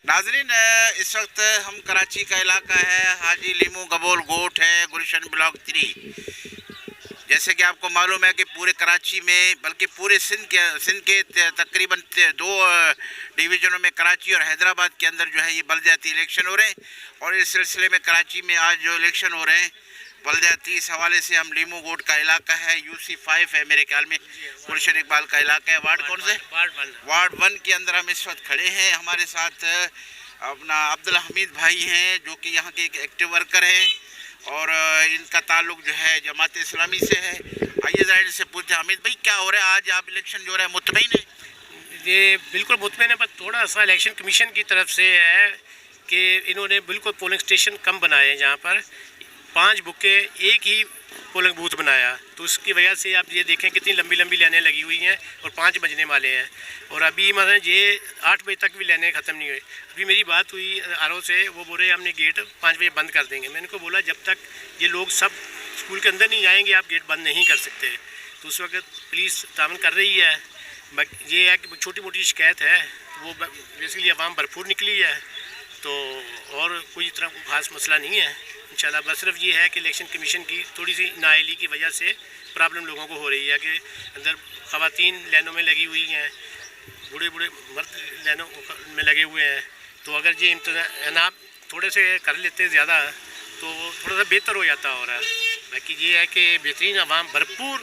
नाजरीन, इस वक्त हम कराची का इलाका है, हाजी लीमू गबोल गोट है, गुलशन ब्लॉक 3। जैसे कि आपको मालूम है कि पूरे कराची में बल्कि पूरे सिंध के तकरीबन 2 डिवीज़नों में कराची और हैदराबाद के अंदर जो है ये बलदियाती इलेक्शन हो रहे हैं। और इस सिलसिले में कराची में आज जो इलेक्शन हो रहे हैं बलदियाती, इस हवाले से हम लीमू गोट का इलाका है, UC5 है मेरे ख्याल में, गुलशन इकबाल का इलाका है। वार्ड कौन से? वार्ड 1 के अंदर हम इस वक्त खड़े हैं। हमारे साथ अपना अब्दुल हमीद भाई हैं जो कि यहाँ के एक एक्टिव वर्कर हैं और इनका ताल्लुक जो है जमात इस्लामी से है। आइए ज़रा से पूछते हैं, हमीद भाई क्या हो रहा है आज? आप इलेक्शन जो हो रहा है मुतमईन है? ये बिल्कुल मुतमईन है, पर थोड़ा सा इलेक्शन कमीशन की तरफ से है कि इन्होंने बिल्कुल पोलिंग स्टेशन कम बनाए हैं। जहाँ पर 5 बुके एक ही पोलिंग बूथ बनाया, तो उसकी वजह से आप ये देखें कितनी लंबी लंबी लाइनें लगी हुई हैं और 5 बजने वाले हैं और अभी मतलब ये 8 बजे तक भी लाइनें ख़त्म नहीं हुई। अभी मेरी बात हुई आरओ से, वो बोल रहे हमने गेट 5 बजे बंद कर देंगे। मैंने को बोला जब तक ये लोग सब स्कूल के अंदर नहीं जाएंगे आप गेट बंद नहीं कर सकते। तो उस वक्त पुलिस तावन कर रही है। ये है कि छोटी मोटी शिकायत है, वो बेसिकली आवाम भरपूर निकली है, तो और कोई इतना खास मसला नहीं है इंशाल्लाह। बस सिर्फ ये है कि इलेक्शन कमीशन की थोड़ी सी नाअहली की वजह से प्रॉब्लम लोगों को हो रही है कि अंदर ख़वातीन लाइनों में लगी हुई हैं, बूढ़े बूढ़े मर्द लाइनों में लगे हुए हैं। तो अगर ये इंतज़ाम थोड़े से कर लेते ज़्यादा तो थोड़ा सा बेहतर हो जाता। और बाकी ये है कि बेहतरीन आवाम भरपूर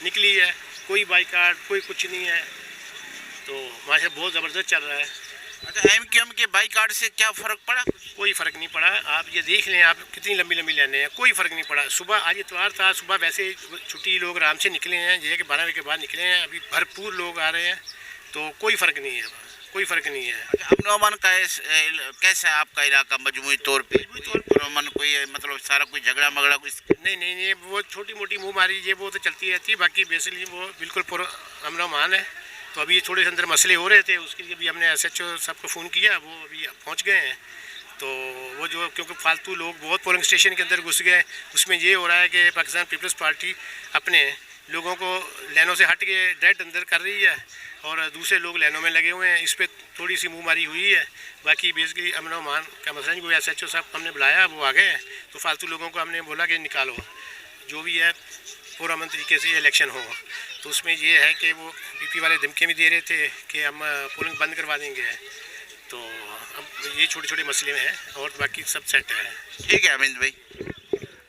निकली है, कोई बाइकाट कोई कुछ नहीं है, तो माशा बहुत ज़बरदस्त चल रहा है। अच्छा, MQM के बाइकाट से क्या फ़र्क पड़ा? कोई फ़र्क नहीं पड़ा। आप ये देख लें, आप कितनी लंबी लंबी लाइनें हैं, कोई फ़र्क नहीं पड़ा। सुबह आज इतवार था, सुबह वैसे छुट्टी लोग आराम से निकले हैं, ये कि 12 बजे के बाद निकले हैं, अभी भरपूर लोग आ रहे हैं, तो कोई फ़र्क नहीं है, कोई फ़र्क नहीं है। अच्छा, अमन का कैसा है आपका इलाका मजमूई तौर पर? अमन कोई मतलब सारा कोई झगड़ा मगड़ा कुछ? नहीं, वो छोटी मोटी मुँह मारी ये वो तो चलती रहती है, बाकी बेसिकली वो बिल्कुल अमन अमान है। तो अभी थोड़े से अंदर मसले हो रहे थे, उसके लिए भी हमने SHO साहब को फ़ोन किया, वो अभी पहुंच गए हैं। तो वो जो क्योंकि फालतू लोग बहुत पोलिंग स्टेशन के अंदर घुस गए, उसमें ये हो रहा है कि पाकिस्तान पीपल्स पार्टी अपने लोगों को लाइनों से हट के डायरेक्ट अंदर कर रही है और दूसरे लोग लाइनों में लगे हुए हैं। इस पर थोड़ी सी मुँहमारी हुई है। बाकी बेसिकली अमन और अमान का मसला नहीं कोई। SHO साहब हमने बुलाया, वो आ गए हैं, तो फालतू लोगों को हमने बोला कि निकालो, जो भी है पुरअमन तरीके से इलेक्शन हो। तो उसमें ये है कि वो BP वाले धमकी भी दे रहे थे कि हम पोलिंग बंद करवा देंगे, तो अब ये छोटे छोटे मसले में हैं और बाकी सब सेट है। ठीक है अमीन भाई।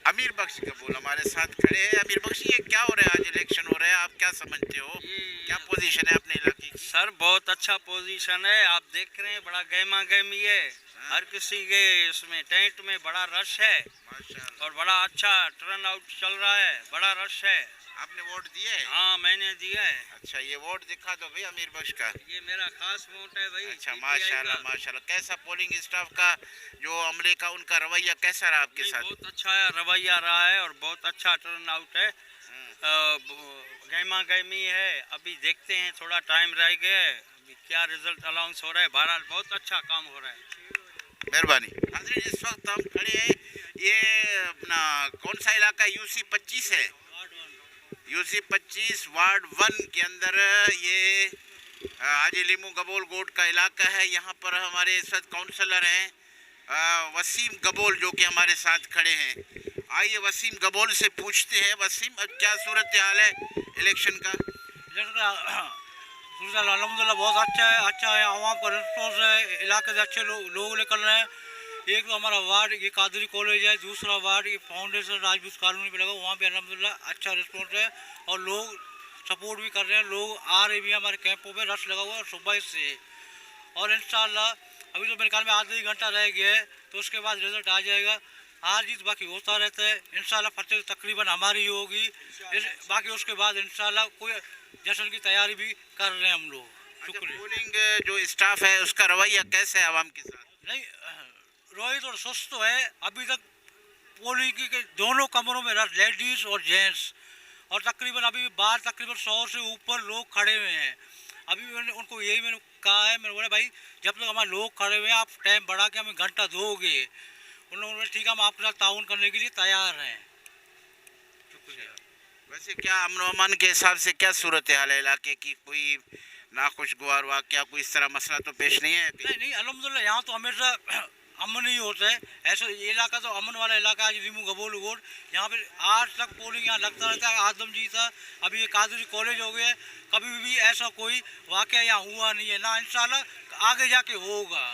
अमीर बख्श कबूल हमारे साथ खड़े हैं। अमीर बख्श, ये क्या हो रहा है आज? इलेक्शन हो रहा है, आप क्या समझते हो, क्या पोजीशन है अपने इलाके की? सर बहुत अच्छा पोजीशन है, आप देख रहे हैं, बड़ा गहमा गहमी है। हर किसी के इसमें टेंट में बड़ा रश है और बड़ा अच्छा टर्न आउट चल रहा है, बड़ा रश है। आपने वोट दिए? हाँ मैंने दिया है। अच्छा, ये वोट दिखा दो भाई अमीर बख्श का। ये मेरा खास वोट है भाई। अच्छा, माशाल्लाह माशाल्लाह। कैसा पोलिंग स्टाफ का जो अमले का उनका रवैया कैसा रहा आपके साथ? बहुत अच्छा है रवैया रहा है और बहुत अच्छा टर्न आउट है। गहमा गहमी है, अभी देखते हैं, थोड़ा टाइम रह गया है, अभी क्या रिजल्ट अनाउंस हो रहा है। बहरहाल बहुत अच्छा काम हो रहा है। मेहरबानी। हाज़िर, इस वक्त हम खड़े हैं, ये अपना कौन सा इलाका? UC25 है। UC25 वार्ड 1 के अंदर ये हाजी लीमू गबोल गोट का इलाका है। यहाँ पर हमारे इस वक्त काउंसलर हैं वसीम गबोल जो कि हमारे साथ खड़े हैं। आइए वसीम गबोल से पूछते हैं। वसीम, क्या सूरत हाल है इलेक्शन का? अलहमदिल्ला बहुत अच्छा है। आवाम का रिस्पॉन्स है, इलाके से अच्छे लोग निकल रहे हैं। एक तो हमारा वार्ड ये कादरी कॉलेज है, दूसरा वार्ड ये फाउंडेशन राजपूत कॉलोनी पे लगा, वहाँ पे अल्हम्दुलिल्लाह अच्छा रिस्पॉन्स है और लोग सपोर्ट भी कर रहे हैं। लोग आ रहे भी हैं हमारे कैंपों पे, रश लगा हुआ है सुबह से। और इंशाअल्लाह अभी तो मेरे ख्याल में आधा ही घंटा रह गया है, तो उसके बाद रिजल्ट आ जाएगा। हार जीत बाकी होता रहता है। इंशाल्लाह फतेह तकरीबन हमारी ही होगी। बाकी उसके बाद इंशाल्लाह कोई जश्न की तैयारी भी कर रहे हैं हम लोग। शुक्रिया। पोलिंग जो स्टाफ है उसका रवैया कैसे है आवाम के साथ? नहीं, रोहित और सुस्त तो है। अभी तक पोलिंग के दोनों कमरों में लेडीज और जेंट्स, और तकरीबन अभी बाहर तकरीबन 100 से ऊपर लोग खड़े हुए हैं। अभी मैंने उनको मैंने कहा है, मैंने बोला भाई जब तक हमारे लोग खड़े हुए हैं आप टाइम बढ़ा के हमें घंटा दोगे। उन लोगों ने ठीक है हम आपके साथ ताउन करने के लिए तैयार हैं। शुक्रिया। वैसे क्या अमन व अमान के हिसाब से क्या सूरत हाल है इलाके की? कोई नाखुशगवार वाकया, कोई इस तरह मसला तो पेश नहीं है? नहीं, अल्हम्दुलिल्लाह यहाँ तो हमेशा अमन ही होता है। ऐसा ये इलाका तो अमन वाला इलाका है। लीमू गबोल गोड यहाँ पे आज तक पोलिंग यहाँ लगता रहता है। आदम जी था, अभी ये कादरी कॉलेज हो गया, कभी भी ऐसा कोई वाकया यहाँ हुआ नहीं है, ना इंशाल्लाह आगे जाके होगा।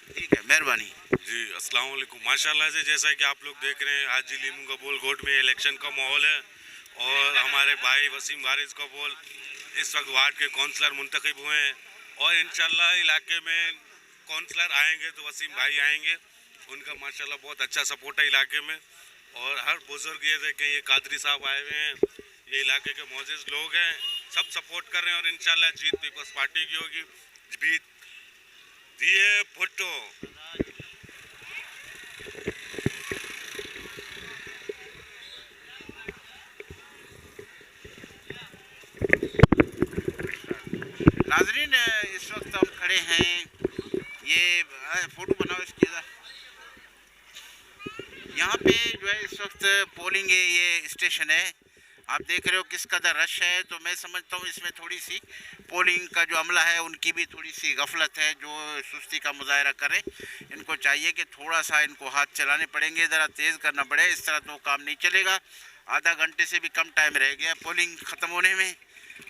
ठीक है, मेहरबानी जी। अस्सलाम वालेकुम। माशाल्लाह से जैसा कि आप लोग देख रहे हैं, आज लीमू गबोल गोट में इलेक्शन का माहौल है और हमारे भाई वसीम वारिस गबोल इस वक्त वार्ड के काउंसलर मुंतखब हुए हैं और इंशाल्लाह इलाके में काउंसलर आएंगे तो वसीम भाई आएंगे। उनका माशाल्लाह बहुत अच्छा सपोर्ट है इलाके में और हर बुजुर्ग ये देखें, ये कादरी साहब आए हुए हैं, ये इलाके के मोअज़्ज़िज़ लोग हैं, सब सपोर्ट कर रहे हैं और इंशाल्लाह जीत पीपल्स पार्टी की होगी। जीत दिए भुट्टो। नाजरीन, इस वक्त हम खड़े हैं, ये फोटो बनाओ इसकी। यहाँ पे जो है इस वक्त पोलिंग ये स्टेशन है, आप देख रहे हो किस कदर रश है। तो मैं समझता हूँ इसमें थोड़ी सी पोलिंग का जो अमला है उनकी भी थोड़ी सी गफलत है, जो सुस्ती का मुजाहरा करें। इनको चाहिए कि थोड़ा सा इनको हाथ चलाने पड़ेंगे, ज़रा तेज़ करना पड़े, इस तरह तो काम नहीं चलेगा। आधा घंटे से भी कम टाइम रह गया पोलिंग ख़त्म होने में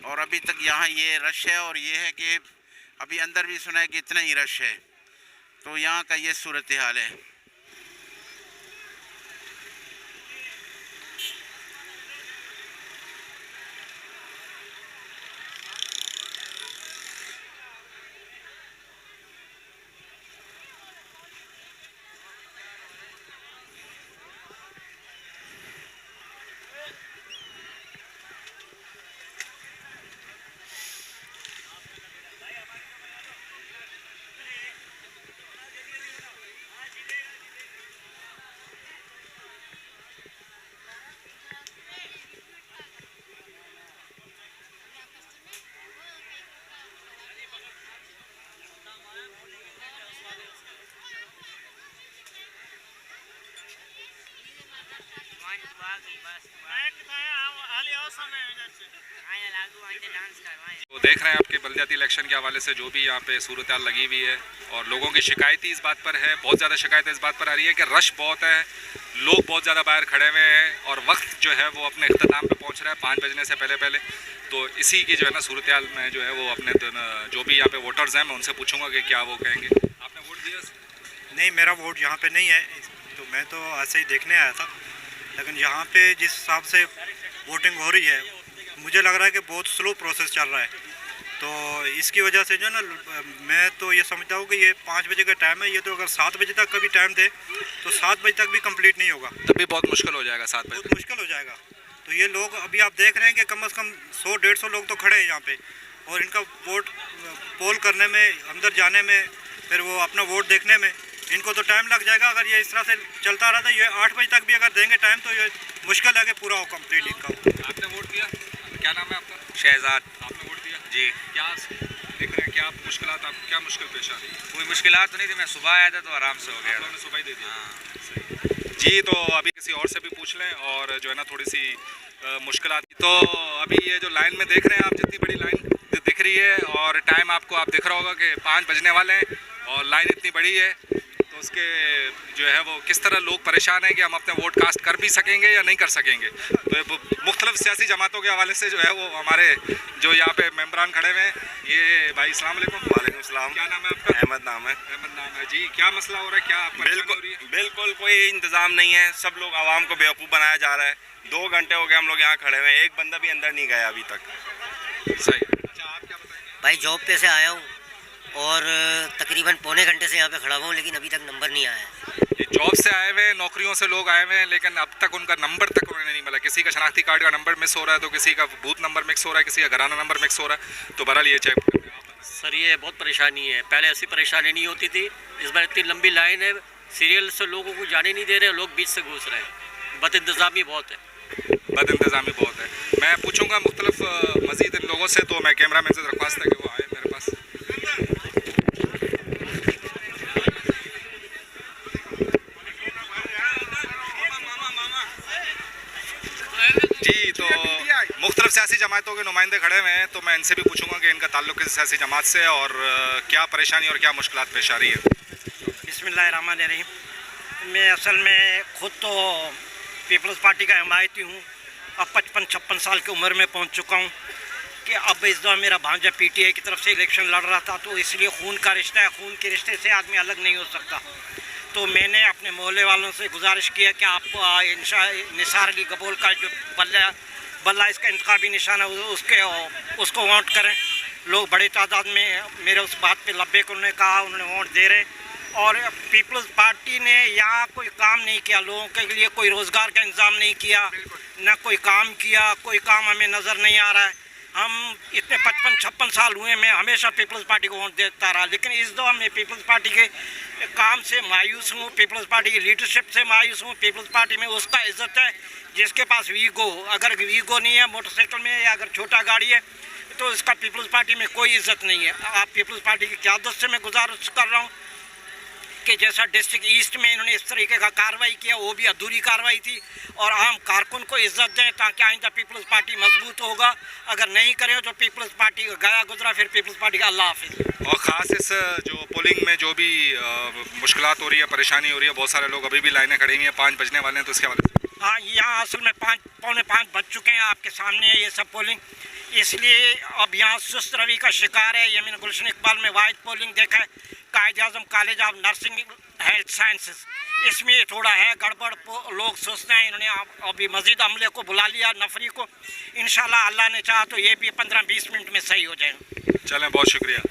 और अभी तक यहाँ ये रश है। और ये है कि अभी अंदर भी सुना है कि इतना ही रश है। तो यहाँ का ये सूरत हाल है। तो देख रहे हैं आपके बलदियाती इलेक्शन के हवाले से जो भी यहाँ पे सूरत हाल लगी हुई है और लोगों की शिकायत ही इस बात पर है, बहुत ज़्यादा शिकायतें इस बात पर आ रही है कि रश बहुत है, लोग बहुत ज़्यादा बाहर खड़े हुए हैं और वक्त जो है वो अपने इख्तिताम पे पहुँच रहा है 5 बजने से पहले। तो इसी की जो है ना सूरत हाल में जो है वो अपने जो भी यहाँ पे वोटर्स हैं मैं उनसे पूछूँगा कि क्या वो कहेंगे। आपने वोट दिया? नहीं, मेरा वोट यहाँ पे नहीं है, तो मैं तो ऐसे ही देखने आया था। लेकिन यहाँ पे जिस हिसाब से वोटिंग हो रही है मुझे लग रहा है कि बहुत स्लो प्रोसेस चल रहा है। तो इसकी वजह से जो ना मैं तो ये समझता हूँ कि ये 5 बजे का टाइम है, ये तो अगर 7 बजे तक का भी टाइम दे तो 7 बजे तक भी कंप्लीट नहीं होगा, तभी बहुत मुश्किल हो जाएगा। 7 बजे बहुत मुश्किल हो जाएगा। तो ये लोग अभी आप देख रहे हैं कि कम से कम 100-150 लोग तो खड़े हैं यहाँ पे और इनका वोट पोल करने में, अंदर जाने में, फिर वो अपना वोट देखने में इनको तो टाइम लग जाएगा। अगर ये इस तरह से चलता रहा था, ये 8 बजे तक भी अगर देंगे टाइम तो ये मुश्किल है कि पूरा हो कम्प्लीट इनका हो। आपने वोट दिया? क्या नाम है आपका? शहजाद। आपने वोट दिया जी। क्या देख रहे हैं, क्या मुश्किलात, आप क्या मुश्किल पेश आ रही है? कोई मुश्किलात तो नहीं थी, मैं सुबह आया था तो आराम से हो गया था। सुबह ही दे दिया। सही जी। तो अभी किसी और से भी पूछ लें और जो है ना थोड़ी सी मुश्किलात। तो अभी ये जो लाइन में देख रहे हैं आप, जितनी बड़ी लाइन दिख रही है और टाइम आपको आप दिख रहा होगा कि 5 बजने वाले हैं और लाइन इतनी बड़ी है, तो उसके जो है वो किस तरह लोग परेशान हैं कि हम अपने वोट कास्ट कर भी सकेंगे या नहीं कर सकेंगे। तो मुख्तलिफ सियासी जमातों के हवाले से जो है वो हमारे जो यहाँ पे मेम्बरान खड़े हुए हैं। ये भाई अस्सलाम वालेकुम। वालेकुम सलाम। क्या नाम है आपका? अहमद नाम है। अहमद नाम है जी। क्या मसला हो रहा है, क्या परेशानी हो रही है? बिल्कुल कोई इंतज़ाम नहीं है, सब लोग आवाम को बेवकूफ़ बनाया जा रहा है। 2 घंटे हो गए हम लोग यहाँ खड़े हुए हैं, एक बंदा भी अंदर नहीं गया अभी तक। सही। अच्छा, आप क्या बताएंगे? भाई जॉब पे से आया हूँ, और तकरीबन पौने घंटे से यहाँ पे खड़ा हुआ हूँ, लेकिन अभी तक नंबर नहीं आया है। ये जॉब से आए हुए हैं, नौकरियों से लोग आए हुए हैं, लेकिन अब तक उनका नंबर तक उन्हें नहीं मिला। किसी का शनाख्ती कार्ड का नंबर मिस हो रहा है, तो किसी का बूथ नंबर मिक्स हो रहा है, किसी का घराना नंबर मिक्स हो रहा है। तो बहरहाल ये चेक सर ये बहुत परेशानी है, पहले ऐसी परेशानी नहीं होती थी। इस बार इतनी लंबी लाइन है, सीरियल से लोगों को जाने नहीं दे रहे, लोग बीच से घुस रहे हैं। बद इंतज़ामी बहुत है, बद इंतज़ामी बहुत है। मैं पूछूंगा मुख्तलिफ मज़ीद इन लोगों से, तो मैं कैमरा मैन से दरख्वास्त है कि वो आए मेरे पास। जी, तो मुख्तलिफ सियासी जमातों के नुमाइंदे खड़े हुए हैं, तो मैं इनसे भी पूछूंगा कि इनका ताल्लुक़ किस सियासी जमात से और क्या परेशानी और क्या मुश्किलात पेश आ रही है। बिस्मिल्लाहिर्रहमानिर्रहीम। मैं असल में खुद तो पीपल्स पार्टी का हिमायती हूँ। अब 55-56 साल की उम्र में पहुँच चुका हूँ कि अब इस दौर मेरा भांजा पीटीआई की तरफ से इलेक्शन लड़ रहा था, तो इसलिए खून का रिश्ता है, खून के रिश्ते से आदमी अलग नहीं हो सकता। तो मैंने अपने मोहल्ले वालों से गुजारिश किया कि आप निसार अली गबोल का जो बल्ला इसका इंतखाबी निशान है उसको वोट करें। लोग बड़ी तादाद में मेरे उस बात पे लब्बैक उन्होंने कहा, उन्होंने वोट दे रहे। और पीपल्स पार्टी ने यहाँ कोई काम नहीं किया, लोगों के लिए कोई रोज़गार का इंतज़ाम नहीं किया, ना कोई काम किया, कोई काम हमें नज़र नहीं आ रहा है। हम इतने 55-56 साल हुए, मैं हमेशा पीपल्स पार्टी को वोट देता रहा, लेकिन इस दौर में पीपल्स पार्टी के काम से मायूस हूँ, पीपल्स पार्टी की लीडरशिप से मायूस हूँ। पीपल्स पार्टी में उसका इज़्ज़त है जिसके पास वीगो, अगर वीगो नहीं है मोटरसाइकिल में या अगर छोटा गाड़ी है तो इसका पीपल्स पार्टी में कोई इज़्ज़त नहीं है। आप पीपल्स पार्टी की क़यादत से मैं गुजारिश कर रहा हूँ कि जैसा डिस्ट्रिक्ट ईस्ट में इन्होंने इस तरीके का कार्रवाई किया, वो भी अधूरी कार्रवाई थी, और आम कारकुन को इज्जत दें ताकि आइंदा पीपल्स पार्टी मजबूत होगा। अगर नहीं करें तो पीपल्स पार्टी गया गुजरा, फिर पीपल्स पार्टी का अल्लाह हाफिज़। और ख़ास इस जो पोलिंग में जो भी मुश्किलात हो रही है, परेशानी हो रही है, बहुत सारे लोग अभी भी लाइनें खड़ी हुई हैं, 5 बजने वाले हैं, तो इसके हवाले से हाँ, यहाँ असल में 5:45 बज चुके हैं, आपके सामने है ये सब पोलिंग। इसलिए अब यहाँ सुस्त रवि का शिकार है। ये मैंने गुलशन इकबाल में वाइड पोलिंग देखा है, Quaid Azam college of nursing health sciences, इसमें थोड़ा है गड़बड़, लोग सोचते हैं। इन्होंने अभी मज़ीद अमले को बुला लिया, नफरी को। इंशाल्लाह अल्लाह ने चाहा तो ये भी 15-20 मिनट में सही हो जाएगा। चलें, बहुत शुक्रिया।